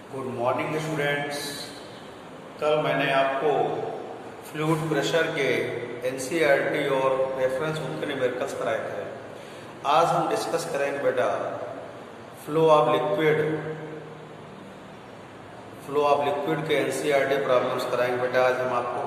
Good morning students. कल मैंने आपको फ्लूइड प्रेशर के एनसीईआरटी और रेफरेंस बुक के न्यूमेरिकल्स कराए थे। आज हम डिस्कस करेंगे बेटा फ्लो ऑफ लिक्विड के एनसीईआरटी प्रॉब्लम्स कराएंगे बेटा आज हम आपको।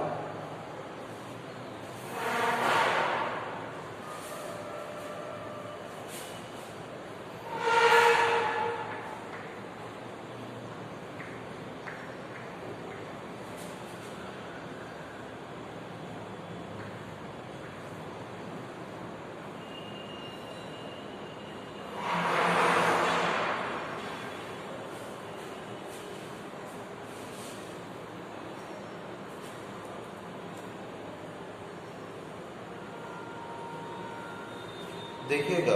देखिएगा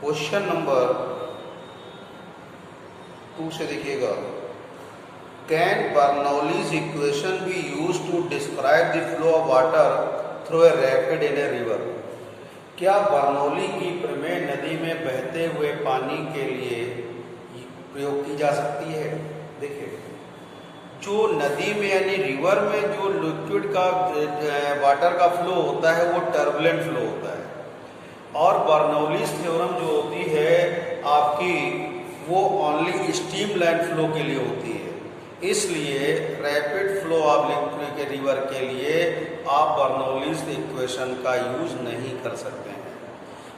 क्वेश्चन नंबर 2 से देखिएगा, can Bernoulli's equation be use to describe the flow of water through a rapid in a river. क्या बर्नौली की प्रमेय नदी में बहते हुए पानी के लिए प्रयोग की जा सकती है? देखिए, जो नदी में यानी रिवर में जो लिक्विड का वाटर का फ्लो होता है वो टर्बुलेंट फ्लो होता है, और बर्नौलीज थ्योरम जो होती है आपकी वो ओनली स्ट्रीम लाइन फ्लो के लिए होती है। इसलिए रैपिड फ्लो ऑफ लिक्विड के रिवर के लिए आप बर्नौलीज इक्वेशन का यूज नहीं कर सकते हैं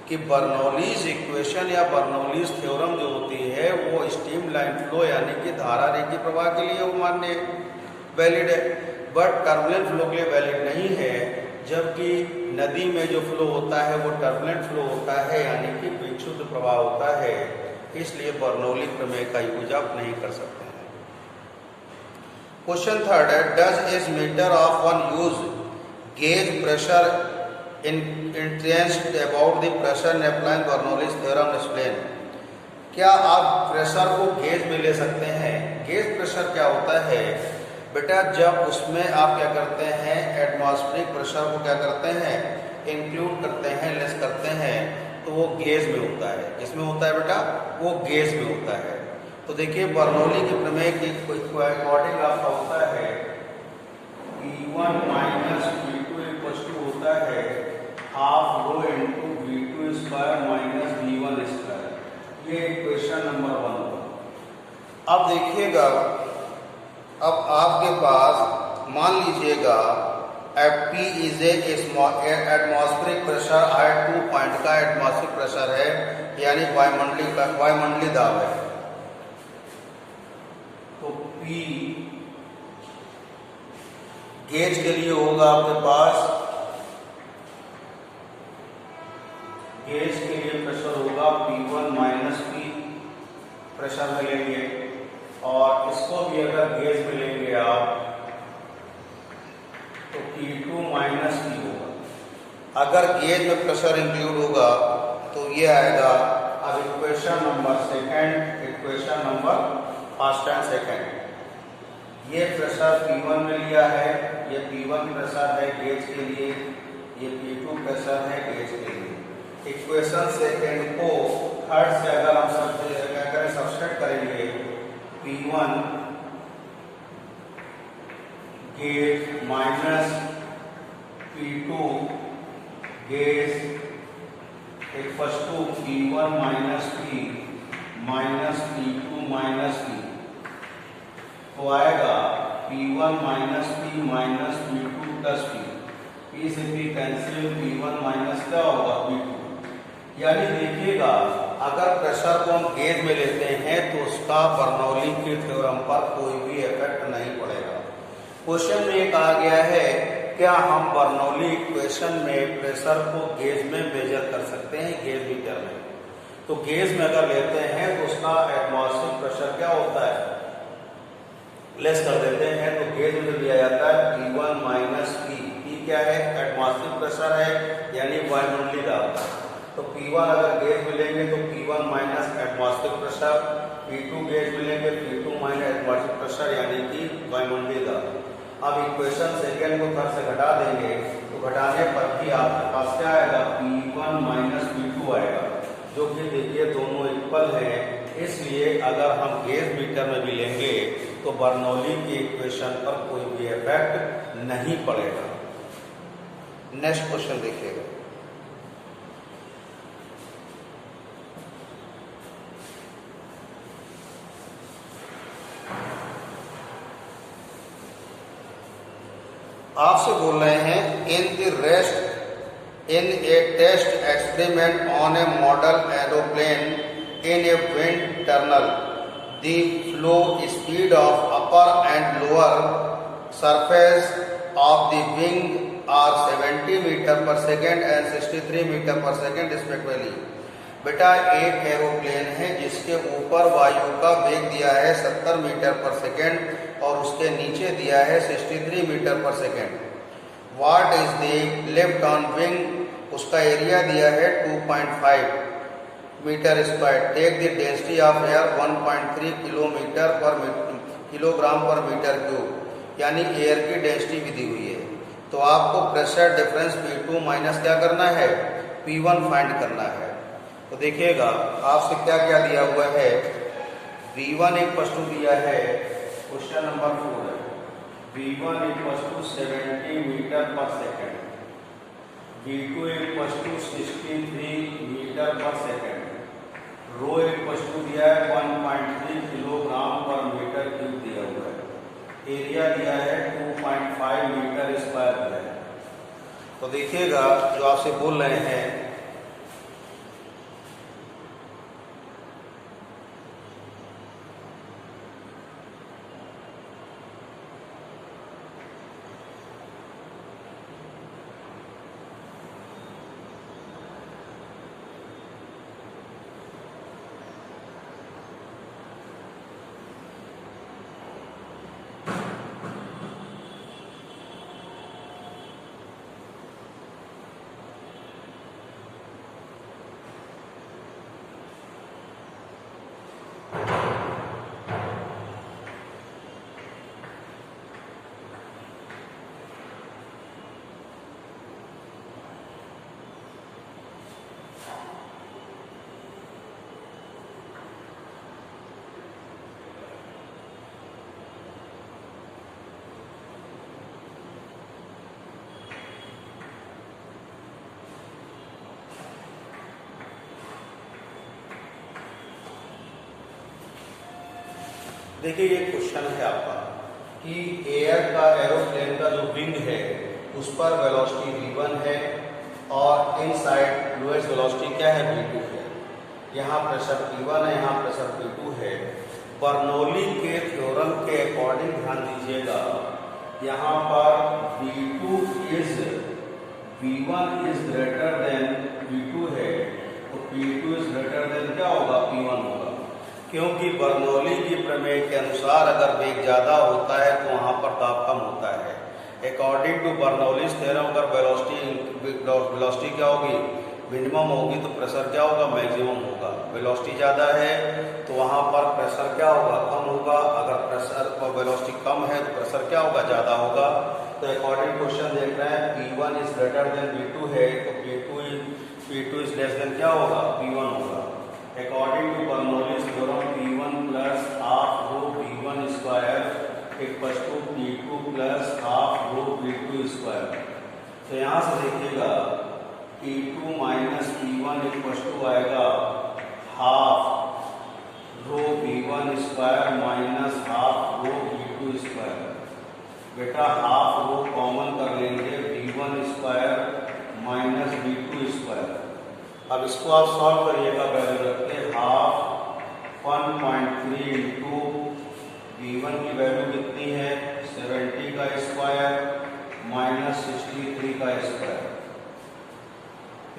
कि बर्नौलीज इक्वेशन या बर्नौलीज थ्योरम जो होती है वो स्ट्रीम लाइन फ्लो यानी कि धारा रेखीय प्रवाह के लिए वो मान्य वैलिड है, बट टर्बुलेंट फ्लो के लिए वैलिड नहीं है। जबकि नदी में जो फ्लो होता है वो टर्बुलेंट फ्लो होता है यानी कि विक्षुब्ध प्रवाह होता है, इसलिए बर्नौली प्रमेय का यूज आप नहीं कर सकते हैं। क्वेश्चन थर्ड है, does is metre of one use gauge pressure in instead about the pressure in applying Bernoulli's theorem explain. क्या आप प्रेशर को गेज में ले सकते हैं? गेज प्रेशर क्या होता है बेटा, जब उसमें आप क्या करते हैं एटमॉस्फेरिक प्रेशर को क्या करते हैं इंक्लूड करते हैं, लेस करते हैं, तो वो गेज में होता है। किसमें होता है बेटा? वो गेज में होता है। तो देखिए बर्नौली के प्रमेय की अकॉर्डिंग आपका होता है P1 minus V2 equal to होता है half rho into V2 square minus V1 square. ये इक्वेशन नंबर 1। अब देखिएगा, अब आपके पास मान लीजिएगा Fp is atmospheric pressure at 2 point का एटमॉस्फेरिक प्रेशर है, यानी वायुमंडलीय दाब है। तो P गेज के लिए होगा आपके पास, गेज के लिए प्रेशर होगा P1 माइनस P प्रेशर में लेंगे, और इसको भी अगर गेज में लेंगे आप तो P2 माइनस P होगा। अगर गेज में प्रेशर इंक्लूड होगा तो ये आएगा। अब equation number first and second, ये प्रेशर P1 में लिया है, ये P1 प्रेशर है गेज के लिए, ये P2 प्रेशर है गेज के लिए। इक्वेशन सेकंड को थर्ड से अगर हम सब्स्टिट्यूट करेंगे, P1 gauge minus P2 gauge equal to P1 minus P minus P2 minus P, तो आएगा P1 minus P minus P2 plus P से P कैंसिल, P1 माइनस क्या होगा P2। यानी देखिएगा अगर प्रेशर को हम गेज में लेते हैं तो उसका बर्नौली के थ्योरम पर कोई भी इफेक्ट नहीं पड़ेगा। क्वेश्चन में ये कहा गया है क्या हम बर्नौली इक्वेशन में प्रेशर को गेज में मेजर कर सकते हैं, गेज मीटर में। तो गेज में अगर लेते हैं तो उसका एटमॉस्फेरिक प्रेशर क्या होता है लेस कर देते हैं, तो गेज में दिया जाता है P1 माइनस P क्या है एटमॉस्फेरिक प्रेशर है यानी वायुमंडलीय दाब। तो P1 अगर गेज में लेंगे तो P1 minus atmospheric pressure, P2 gauge में लेंगे P2 माइनस एटमॉस्फेरिक प्रेशर यानी कि वायुमंडलीय दाब। अब इक्वेशन सेकेंड को थर्ड से घटा देंगे तो घटाने पर भी आपके पास क्या आएगा P1 माइनस P2 आएगा, जो कि देखिए दोनों इक्वल है, इसलिए अगर हम गेज मीटर में भी लेंगे तो बर्नौली की इक्वेशन पर कोई भी इफेक्ट नहीं पड़ेगा। नेक्स्ट क्वेश्चन देखिएगा। आपसे बोल रहे हैं in a test experiment on a model aeroplane in a wind tunnel the flow speed of upper and lower surface of the wing are 70 metre per second and 63 metre per second respectively. बेटा एक aeroplane है जिसके ऊपर वायु का वेग दिया है 70 मीटर पर सेकेंड और उसके नीचे दिया है 63 metre per second. What is the lift on wing, उसका एरिया दिया है 2.5 metre square. Take the density of air 1.3 kilogram per metre cube, यानी एयर की डेंसिटी भी दी हुई है। तो आपको प्रेशर डिफरेंस P2 माइनस क्या करना है, P1 फाइंड करना है। तो देखिएगा आपसे क्या क्या दिया हुआ है। V1 इक्वल टू दिया है, क्वेश्चन नंबर 4 है, V1 equal to 70 metre per second, V2 equal to 63 metre per second, rho equal to दिया है 1.3 किलोग्राम पर मीटर क्यूब दिया हुआ है, एरिया दिया है 2.5 मीटर स्क्वायर दिया है। तो देखिएगा जो आपसे बोल रहे हैं देखिए ये क्वेश्चन है आपका कि एयर का एरोप्लेन का जो विंग है उस पर वेलोसिटी v1 है और इनसाइड लोएस्ट वेलोसिटी क्या है, v2 है। यहाँ प्रेशर p1 है, यहाँ प्रेशर p2 है। बर्नौली के थ्योरम के अकॉर्डिंग ध्यान दीजिएगा, यहाँ पर v1 is greater than v2 है, तो p2 इज ग्रेटर देन क्या होगा, p1 होगा। क्योंकि बर्नौली की प्रमेय के अनुसार अगर वेग ज्यादा होता है तो वहां पर दाब कम होता है। अकॉर्डिंग टू बर्नौलीज थ्योरम अगर वेलोसिटी क्या होगी, मिनिमम होगी, तो प्रेशर क्या होगा, मैक्सिमम होगा। वेलोसिटी ज्यादा है तो वहां पर प्रेशर क्या होगा, कम होगा। अगर प्रेशर और वेलोसिटी कम है तो प्रेशर क्या होगा, ज्यादा होगा। तो अकॉर्डिंग क्वेश्चन देख रहे हैं P1 is greater than V2 है, तो P2 इज लेस देन क्या होगा, P1 होगा। According to Bernoulli's theorem, P1 plus half rho V1 square equals to P2 plus half rho V2 square। तो यहाँ से देखिएगा P2 minus P1 equal to आएगा half rho V1 square minus half rho V2 square. बेटा half rho common कर लेंगे, V1 square minus V2 square. अब इसको आप सॉल्व करिएगा, वैल्यू रखते हाफ 1.3 इंटू V1 की वैल्यू कितनी है, 70 का स्क्वायर माइनस 63 का स्क्वायर।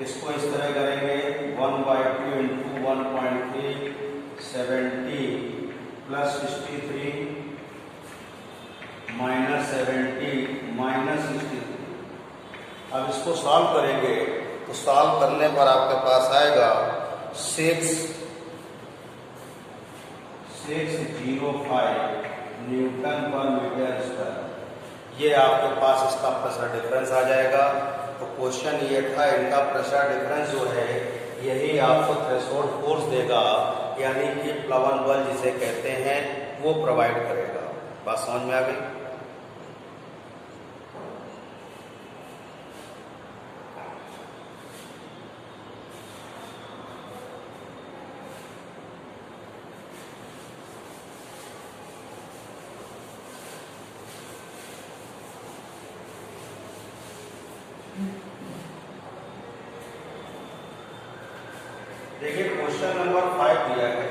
इसको इस तरह करेंगे 1/2 इंटू 1.3 70 प्लस 63 माइनस 70 माइनस 63। अब इसको सॉल्व करेंगे तो सॉल्व करने पर आपके पास आएगा 605 न्यूटन पर मीटर स्क्वायर। ये आपके पास इसका प्रेशर डिफरेंस आ जाएगा। तो क्वेश्चन ये था, इनका प्रेशर डिफरेंस जो है यही आपको थ्रेशोल्ड फोर्स देगा यानी कि प्लवन बल जिसे कहते हैं वो प्रोवाइड करेगा। बात समझ में आ गई? देखिए क्वेश्चन नंबर 5 दिया है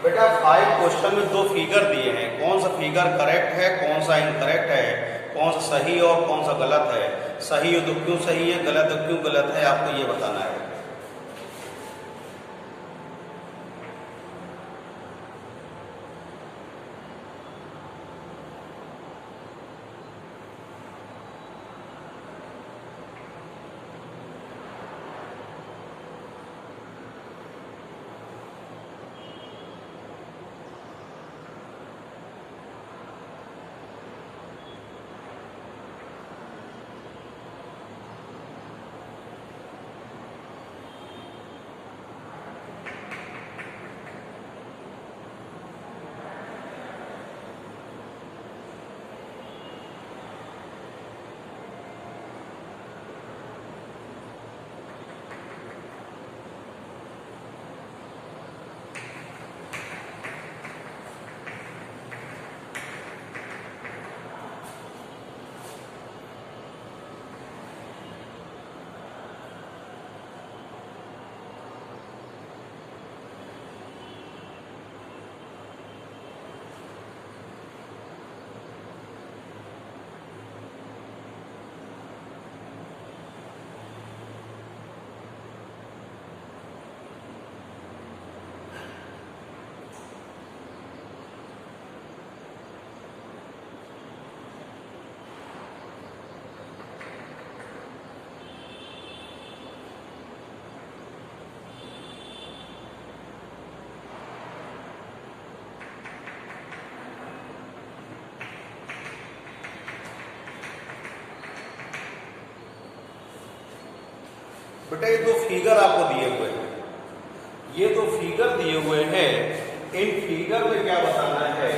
बेटा। 5 क्वेश्चन में 2 फिगर दिए हैं, कौन सा फिगर करेक्ट है, कौन सा इनकरेक्ट है, कौन सा सही और कौन सा गलत है, सही हो तो क्यों सही है, गलत हो क्यों गलत है, आपको ये बताना है। बेटा ये 2 फिगर आपको दिए हुए हैं, ये 2 फिगर दिए हुए हैं, इन फिगर में क्या बताना है,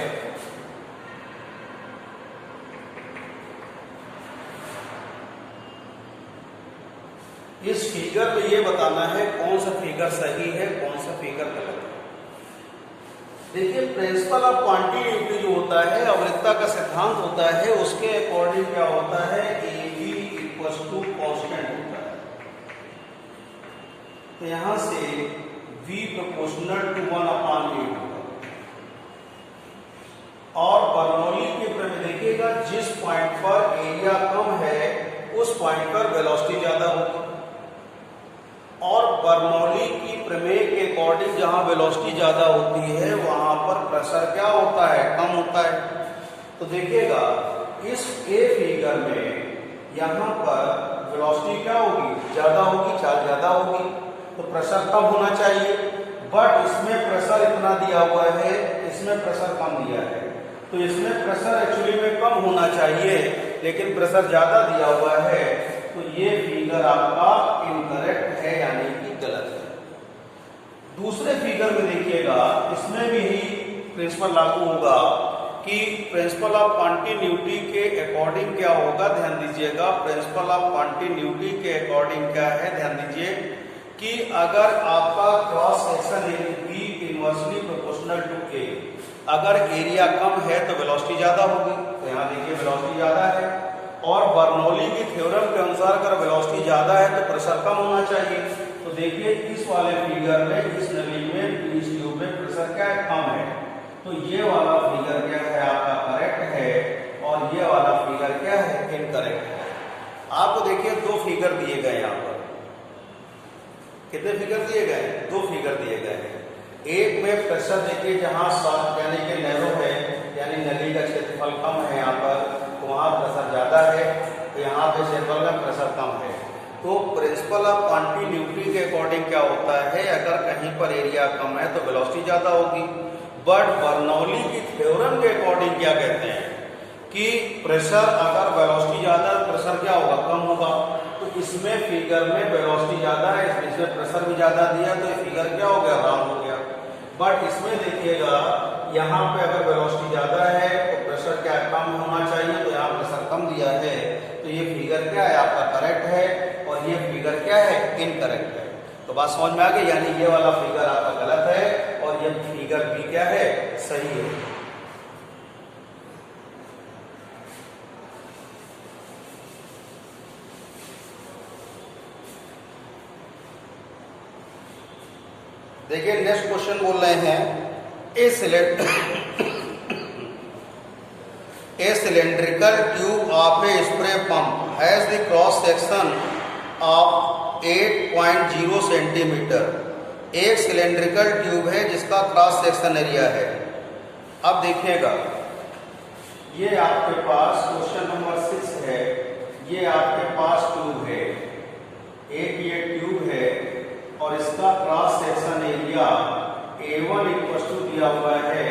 इस फिगर में ये बताना है कौन सा फिगर सही है, कौन सा फिगर गलत है। देखिए प्रिंसिपल ऑफ कॉन्टिन्यूटी जो होता है, आवृत्तता का सिद्धांत होता है, उसके अकॉर्डिंग क्या होता है, A B equal to constant होता है। तो यहां से v प्रोपोर्शनल टू 1/8 होगा। और बर्नौली के प्रमेय देखिएगा, जिस पॉइंट पर एरिया कम है उस पॉइंट पर वेलोसिटी ज्यादा होगी, और बर्नौली की प्रमेय के अकॉर्डिंग जहां वेलोसिटी ज्यादा होती है वहां पर प्रेशर क्या होता है, कम होता है। तो देखिएगा इस ए फिगर में यहां पर वेलोसिटी क्या होगी, ज्यादा होगी, चार्ज ज्यादा होगी, तो प्रेशर कम होना चाहिए। बट इसमें प्रेशर इतना दिया हुआ है, इसमें प्रेशर कम दिया है, तो इसमें प्रेशर एक्चुअली में कम होना चाहिए, लेकिन प्रेशर ज्यादा दिया हुआ है, तो ये फिगर आपका इनकरेक्ट है, यानी कि गलत है। दूसरे फिगर में देखिएगा, इसमें भी प्रिंसिपल लागू होगा कि प्रिंसिपल ऑफ कॉन्टिन्यूटी के अकॉर्डिंग क्या होगा, ध्यान दीजिएगा। प्रिंसिपल ऑफ कॉन्टिन्यूटी के अकॉर्डिंग क्या है, ध्यान दीजिए कि अगर आपका cross section B inversely proportional to A, अगर एरिया कम है तो वेलोसिटी ज्यादा होगी, तो यहाँ देखिए वेलोसिटी ज्यादा है, और बर्नौली की थ्योरम के अनुसार अगर वेलोसिटी ज्यादा है तो प्रेशर कम होना चाहिए। तो देखिए इस वाले फिगर में, इस नली में, इस ट्यूब में प्रेशर क्या है, कम है, तो ये वाला फिगर क्या है आपका करेक्ट है, और ये वाला फिगर क्या है, इनकरेक्ट है। आपको देखिए 2 फिगर दिए गए यहाँ पर, कितने फिगर दिए गए, 2 फिगर दिए गए हैं। एक में प्रेशर देखिए जहां शॉर्ट यानी कि नैरो है, यानी नली का क्षेत्रफल कम है, यहाँ पर तो वहां प्रेशर ज्यादा है, तो यहाँ पे क्षेत्रफल का प्रेशर कम है। तो प्रिंसिपल ऑफ कॉन्टिन्यूटी के अकॉर्डिंग क्या होता है, अगर कहीं पर एरिया कम है तो वेलोसिटी ज्यादा होगी। बट बर्नौली की थ्योरम के अकॉर्डिंग क्या कहते हैं कि प्रेशर अगर वेलोसिटी ज्यादा है, प्रेशर क्या होगा, कम होगा। तो इसमें फिगर में वेलोसिटी ज्यादा है, इसमें प्रेशर भी ज्यादा दिया, तो ये फिगर क्या हो गया, रॉन्ग हो गया। बट इसमें देखिएगा यहाँ पे अगर वेलोसिटी ज्यादा है तो प्रेशर क्या कम होना चाहिए, तो यहाँ प्रेशर कम दिया है, तो ये फिगर क्या है आपका करेक्ट है और ये फिगर क्या है इनकरेक्ट है। तो बात समझ में आ गई, यानी ये वाला फिगर आपका गलत है और ये फिगर भी क्या है सही है। देखिए नेक्स्ट क्वेश्चन बोल रहे हैं A cylindrical tube of a spray pump has the cross section of 8.0 centimetre. एक सिलेंड्रिकल ट्यूब है जिसका क्रॉस सेक्शन एरिया है। अब देखिएगा ये आपके पास क्वेश्चन नंबर 6 है, ये आपके पास ट्यूब है, एक ये ट्यूब है और इसका cross section area A1 equal दिया हुआ है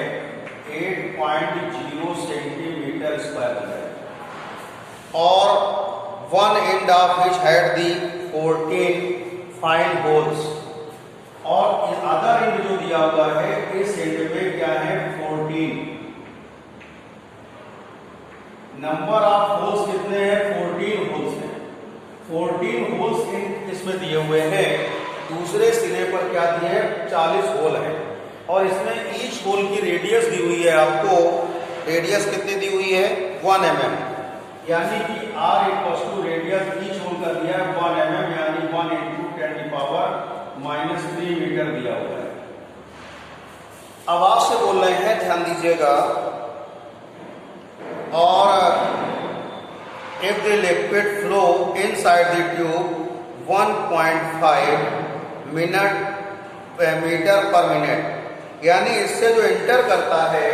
8.0 सेंटीमीटर स्क्वायर है और one end of which had the 14 fine holes, और इस अदर एंड जो दिया हुआ है इस एंड में क्या है 14। नंबर ऑफ होल्स कितने हैं 14 होल्स हैं, 14 होल्स इसमें दिए हुए हैं। दूसरे सिरे पर क्या दिए हैं 40 होल है और इसमें ईच होल की रेडियस दी हुई है आपको, रेडियस कितनी दी हुई है 1 mm, यानी कि R equals to radius each hole का दिया है 1 mm, यानी 1 × 10⁻³ मीटर दिया हुआ है। अब आपसे बोल रहे हैं ध्यान दीजिएगा, और if the liquid flow inside the tube 1.5 metre per minute, यानी इससे जो इंटर करता है,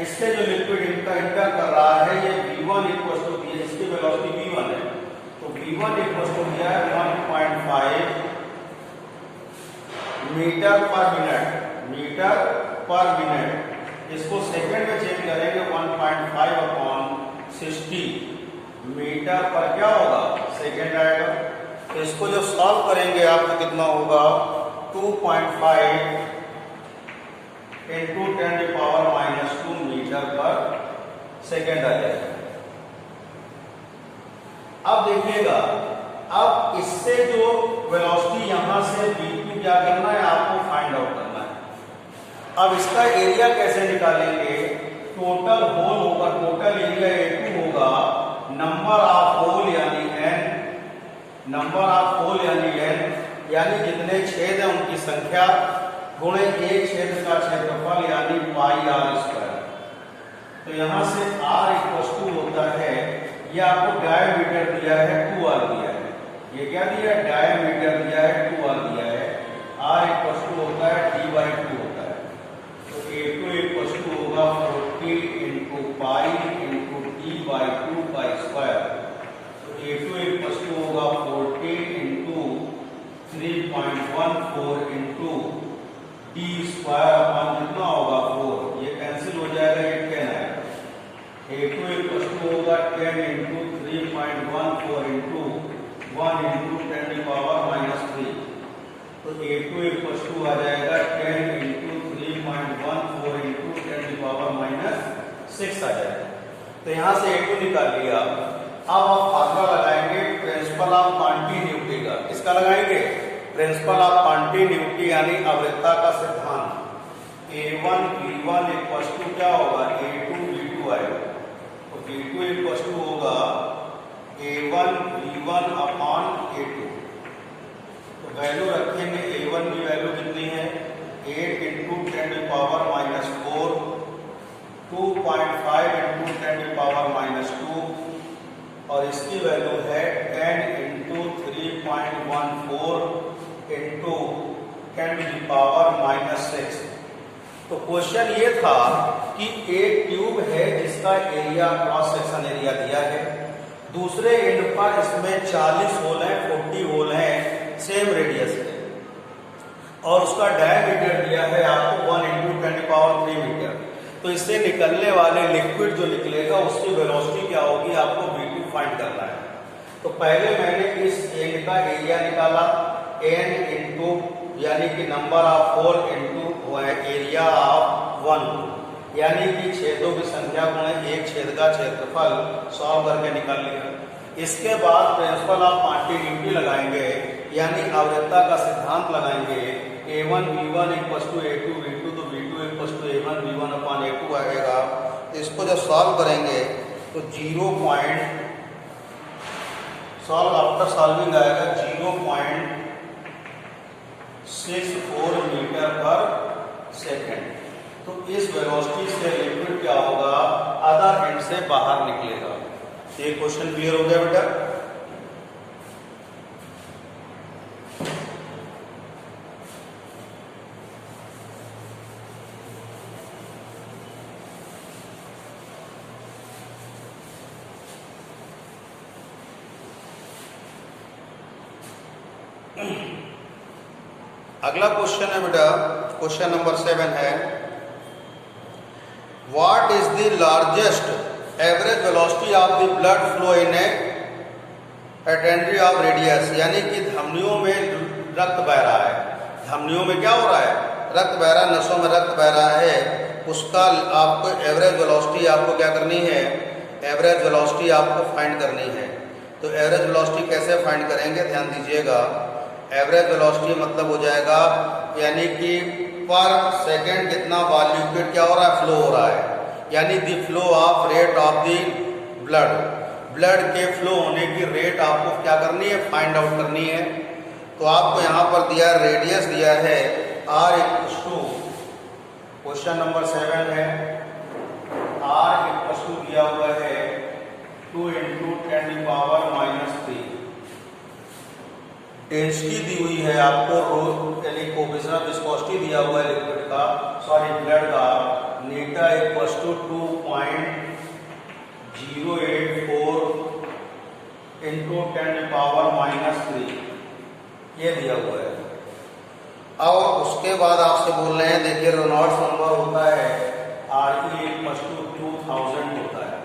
इससे जो लिक्विड इनका इंटर कर रहा है ये V1 इक्वल टू दिया, इसकी वेलोसिटी V1 है, तो V1 इक्वल टू दिया है 1.5 मीटर पर मिनट। इसको सेकंड में चेंज करेंगे 1.5/60 मीटर पर क्या होगा सेकंड आएगा। तो इसको जो सॉल्व करेंगे आपको कितना होगा 2.5 × 10⁻² मीटर पर सेकेंड आ जाएगा। अब देखिएगा, अब इससे जो वेलोसिटी यहां से V2 क्या करना है आपको फाइंड आउट करना है। अब इसका एरिया कैसे निकालेंगे, टोटल होल होगा, टोटल एरिया A2 होगा, नंबर ऑफ होल यानी N, नंबर ऑफ होल यानी N, यानी जितने छेद हैं उनकी संख्या गुणे एक छेद का क्षेत्रफल यानी πr²। तो यहां से R इक्वल होता है, ये आपको डायमीटर दिया है 2r दिया है, ये क्या दिया है डायमीटर दिया है 2r दिया है, R इक्वल होता है d/2 होता है। तो A2 इक्वल होगा 40 × पाई × d/2 तो A2 इक्वल होगा 40 × 3.14 × d² अपन कितना होगा 4, ये कैंसिल हो जाएगा, ये 10 आएगा। A2 इक्वल होगा 10 × 3.14 × 1 × 10⁻³ तो A2 इक्वल आ जाएगा 10 × 3.14 × 10⁻⁶ आ जाएगा। तो यहाँ से A2 निकाल लिया। अब आप फार्मूला लगाएंगे प्रिंसिपल ऑफ कॉन्टिन्यूटी का, किसका लगाएंगे प्रिंसिपल ऑफ कॉन्टिन्यूटी यानी आवृत्ता का सिद्धांत। A1 V1 इक्वल क्या होगा A2 V2 आएगा, तो V2 इक्वल होगा A1 V1 अपॉन A2। तो वैल्यू रखेंगे, A1 की वैल्यू कितनी है 8 × 10⁻⁴, 2.5 × 10⁻², और इसकी वैल्यू है 10 × 3.14 × 10⁻⁶। तो क्वेश्चन ये था कि एक ट्यूब है जिसका एरिया क्रॉस सेक्शन एरिया दिया है, दूसरे एंड पर इसमें 40 होल हैं, 40 होल हैं, सेम रेडियस है, और उसका डायमीटर दिया है आपको 1 × 10⁻³ मीटर। तो इससे निकलने वाले लिक्विड जो निकलेगा उसकी वेलोसिटी क्या होगी आपको V2 फाइंड करना है। तो पहले मैंने इस एंड का एरिया निकाला, N × यानी कि number of hole × area of one, यानी कि छेदों की संख्या गुणे एक छेद का क्षेत्रफल सॉल्व करके निकाल लिया। इसके बाद प्रिंसिपल ऑफ कॉन्टिन्यूटी लगाएंगे, यानी आवृत्ता का सिद्धांत लगाएंगे। a1 v1 equals to a2 v2, तो v2 equals to a1 v1 upon a2 आएगा। इसको जब सॉल्व करेंगे तो 0. सॉल्व आफ्टर सॉल्विंग आएगा 0.64 मीटर पर सेकेंड। तो इस वेलोसिटी से लिक्विड क्या होगा, अदर एंड से बाहर निकलेगा। ये क्वेश्चन क्लियर हो गया बेटा? अगला क्वेश्चन है बेटा, क्वेश्चन नंबर 7 है, what is the largest average velocity of the blood flow in artery of radius, यानी कि धमनियों में रक्त बह रहा है। धमनियों में क्या हो रहा है, रक्त बह रहा है, नसों में रक्त बह रहा है। उसका आपको एवरेज वेलोसिटी आपको क्या करनी है, एवरेज वेलोसिटी आपको फाइंड करनी है। तो एवरेज वेलोसिटी कैसे फाइंड करेंगे, ध्यान दीजिएगा। एवरेज वेलोसिटी मतलब हो जाएगा, यानी कि पर सेकेंड कितना वॉल्यूम क्या हो रहा है, फ्लो हो रहा है, यानी the flow of rate of the blood, blood के फ्लो होने की रेट आपको क्या करनी है, फाइंड आउट करनी है। तो आपको यहाँ पर दिया रेडियस दिया है r equals to, question number 7 है, r इक्वल्स टू दिया हुआ है 2 × 10⁻⁻3। डेंसिटी दी हुई है आपको, यानी कोफिशिएंट विस्कोसिटी दिया हुआ है लिक्विड का, सॉरी ब्लड का, नीटा इक्वल्स टू 2.084 × 10⁻⁻3 ये दिया हुआ है। और उसके बाद आपसे बोल रहे हैं, देखिए रेनॉल्ड्स नंबर होता है RE इक्वल्स टू 2000 होता है,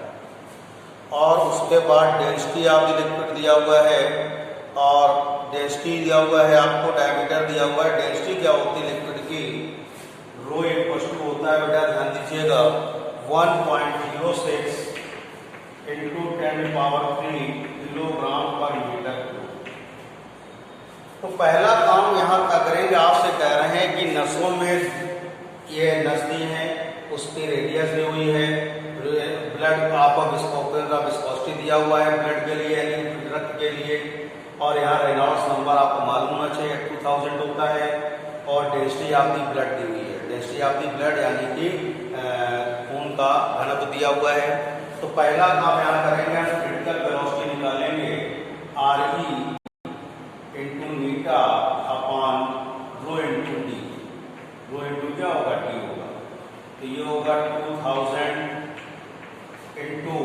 और उसके बाद डेंसिटी ऑफ द लिक्विड दिया हुआ है, और डेंसिटी दिया हुआ है आपको, डायमीटर दिया हुआ है। डेंसिटी क्या होती है लिक्विड की, रो इक्वल्स टू होता है बेटा, ध्यान दीजिएगा 1.06 × 10⁻3 किलोग्राम पर मीटर। तो पहला काम यहाँ क्या करेंगे, आपसे कह रहे हैं कि नसों में ये नस दी है, उसकी रेडियस दी हुई है, ब्लड आपका विस्कोसिटी दिया हुआ है ब्लड के लिए, यानी रक्त के लिए, और यहाँ रेनॉल्ड्स नंबर आपको मालूम होना चाहिए 2000 होता है, और डेंसिटी ऑफ द ब्लड दी हुई है। डेंसिटी ऑफ द ब्लड यानी कि खून का घनत्व दिया हुआ है। तो पहला काम यहाँ करेंगे, हम क्रिटिकल वेलोसिटी निकालेंगे, RE इंटू नीटा upon rho into D. Rho into क्या होगा, डी होगा। तो ये होगा 2000 इंटू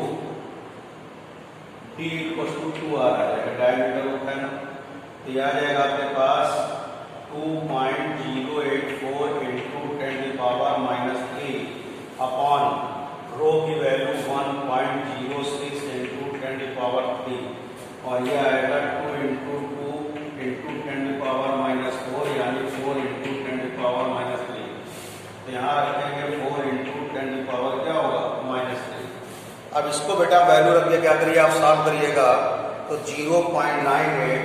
डी इक्वल्स टू 2 आ रहा है, डायमीटर होता है ना, तो ये आ जाएगा आपके पास 2.084 × 10⁻³ अपॉन रो की वैल्यू 1.06 × 10⁻3, और ये आएगा 2 × 2 × 10⁻⁻4, यानी 4 × 10⁻3। तो यहाँ रखेंगे 4 × 10⁻ क्या होगा, -3। अब इसको बेटा वैल्यू रख के क्या करिए, आप सॉल्व करिएगा, तो 0.98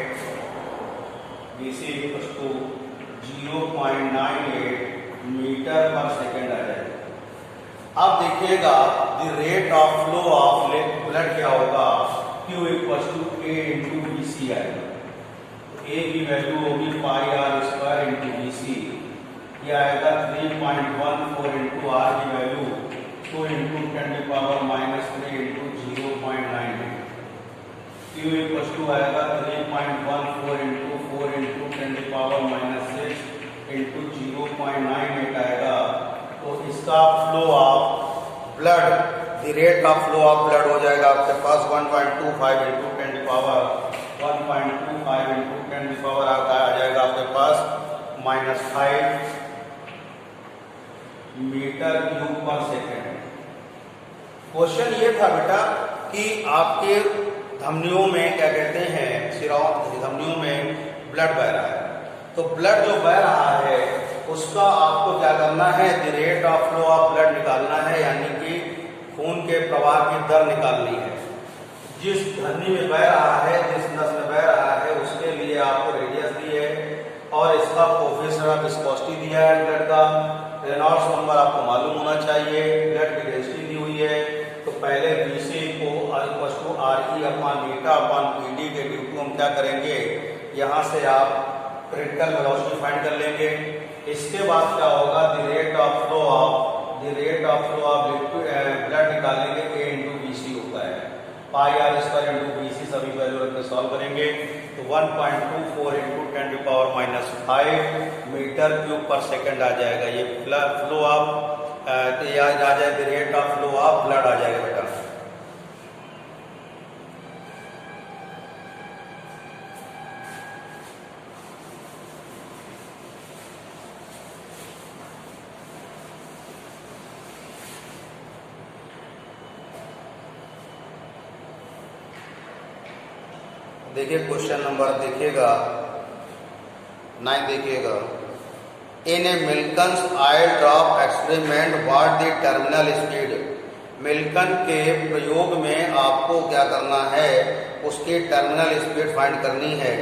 BC equals to 0.98 metre per second आ जाएगा। अब देखिएगा the rate of flow of blood क्या होगा, Q equals to A × BC आएगा। A की वैल्यू होगी πr² × BC, यह आएगा 3.14 × R की वैल्यू 2 × 10⁻³ × 0.98। Q इक्वल्स टू आएगा 3.14 × 4 × 10⁻6 × 0.98 आएगा। तो इसका flow of blood, the rate of flow of blood हो जाएगा आपके पास 1.25 × 10⁻1.25 × 10 आ जाएगा आपके पास -5 मीटर क्यूब पर सेकेंड। क्वेश्चन ये था बेटा कि आपके धमनियों में क्या कहते हैं, सिराओं धमनियों में ब्लड बह रहा है। तो ब्लड जो बह रहा है उसका आपको क्या करना है, the rate of flow of blood निकालना है, यानी कि खून के प्रवाह की दर निकालनी है। जिस धमनी में बह रहा है, जिस नस में बह रहा है, उसके लिए आपको रेडियस दी है और इसका कोएफिशिएंट ऑफ विस्कोसिटी दिया है ब्लड का। रेनॉल्ड्स नंबर आपको मालूम होना चाहिए, ब्लड की डेंसिटी दी हुई है। तो पहले BC को RE/मीटा/PD के ड्यू टू हम क्या करेंगे, यहाँ से आप क्रिटिकल वेलोसिटी फाइंड कर लेंगे। इसके बाद क्या होगा, the rate of flow of blood निकालेंगे, A इंटू BC होता है, πr² इंटू BC सभी वैल्यू रख के सॉल्व करेंगे। तो 1.24 into 10⁻⁵ metre cube per second आ जाएगा। ये फ्लो ऑफ आ जाएगा, rate of flow of blood आ जाएगा बेटा। देखिए क्वेश्चन नंबर देखिएगा 9 देखिएगा। In a Millikan's oil drop experiment what the terminal speed. Millikan के प्रयोग में आपको क्या करना है, उसकी टर्मिनल स्पीड फाइंड करनी है।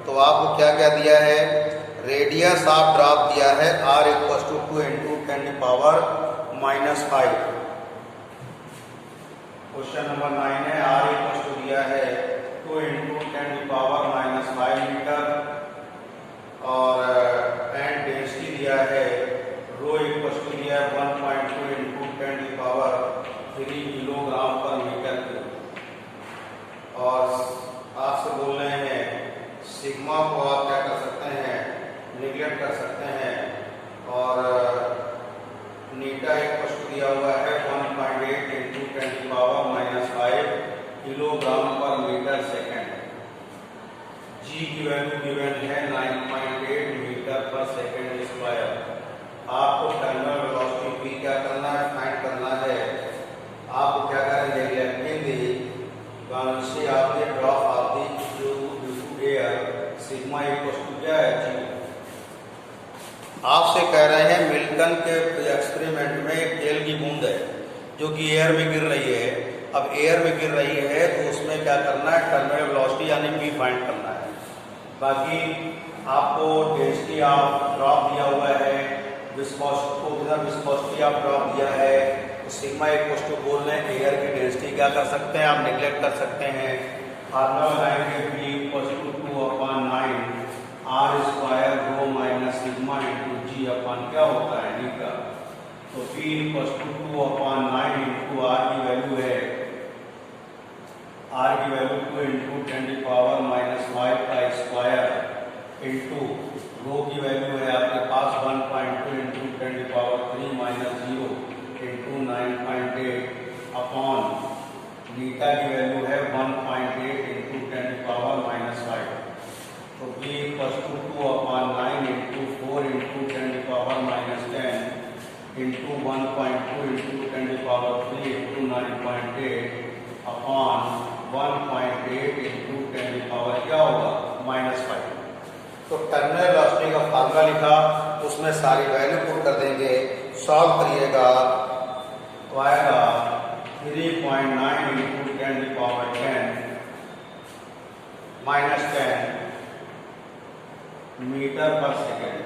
तो आपको क्या क्या दिया है, रेडियस ऑफ ड्रॉप दिया है R = 2 इंटू 10⁻⁵। क्वेश्चन नंबर 9 है, R = दिया है 2 इंटू 10⁻⁵ मीटर और एंड डेंसिटी दिया है रो = दिया है 1.2 into 10⁻³ kilogram per metre cube. और आपसे बोल रहे हैं सिग्मा को आप क्या कर सकते हैं, निगलेक्ट कर सकते हैं, और नीटा = दिया हुआ है 1.8 into 10⁻⁵ kilogram per metre second. G की वैल्यू गिवन है 9.8 मीटर पर सेकेंड स्क्वायर। आपको टर्मिनल वेलोसिटी P क्या करना है, फाइंड करना है। आपको क्या करेंगे, लिखेंगे velocity of the drop of the due to air, sigma = क्या है, G। आपसे कह रहे हैं मिल्टन के एक्सपेरिमेंट में एक तेल की बूंद है जो कि एयर में गिर रही है। अब एयर में गिर रही है तो उसमें क्या करना है, टर्मिनल वेलोसिटी यानी P फाइंड करना है। बाकी आपको डेंसिटी ऑफ ड्रॉप दिया हुआ है, विस्कोसिटी ऑफ ड्रॉप दिया है। तो सिग्मा = बोल रहे हैं एयर की डेंसिटी क्या कर सकते हैं, आप निगलेक्ट कर सकते हैं। फार्मूला बनाएंगे P = 2/9 R² rho minus sigma into G अपन क्या होता है, मीटर। तो P = 2/9 इंटू R की वैल्यू है, R की वैल्यू 2 इंटू 10⁻⁵ का स्क्वायर इंटू रो की वैल्यू है आपके पास 1.2 इंटू 10⁻³ - 0 इंटू 9.8 अपॉन मीटा की वैल्यू है 1.8 इंटू 10⁻⁵। तो P = 2/9 into 4 into 10⁻⁻10 into 1.2 into 10⁻³ into 9.8 upon 1.8 into 10⁻, क्या होगा, -5। तो टर्मिनल वेलोसिटी का फार्मूला लिखा, उसमें सारी वैल्यू पुट कर देंगे, सॉल्व करिएगा तो आएगा 3.9 इंटू 10⁻10 -10 मीटर पर सेकेंड।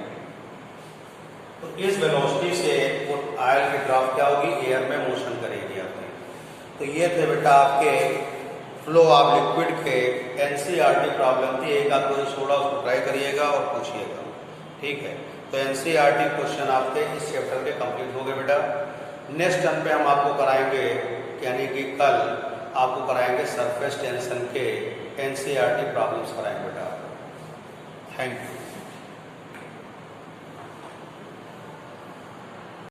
तो इस वेलोसिटी से वो ऑयल की ड्रॉप क्या होगी, एयर में मोशन करेगी आपकी। तो ये थे बेटा आपके फ्लो ऑफ लिक्विड के NCERT प्रॉब्लम थी। एक आध कोई छोड़ा उसको ट्राई करिएगा और पूछिएगा, ठीक है। तो NCERT क्वेश्चन आपके इस चैप्टर के कंप्लीट हो गए बेटा। नेक्स्ट टर्म पे हम आपको कराएंगे, यानी कि कल आपको कराएंगे सरफेस टेंशन के NCERT प्रॉब्लम्स कराएंगे बेटा। Thank you.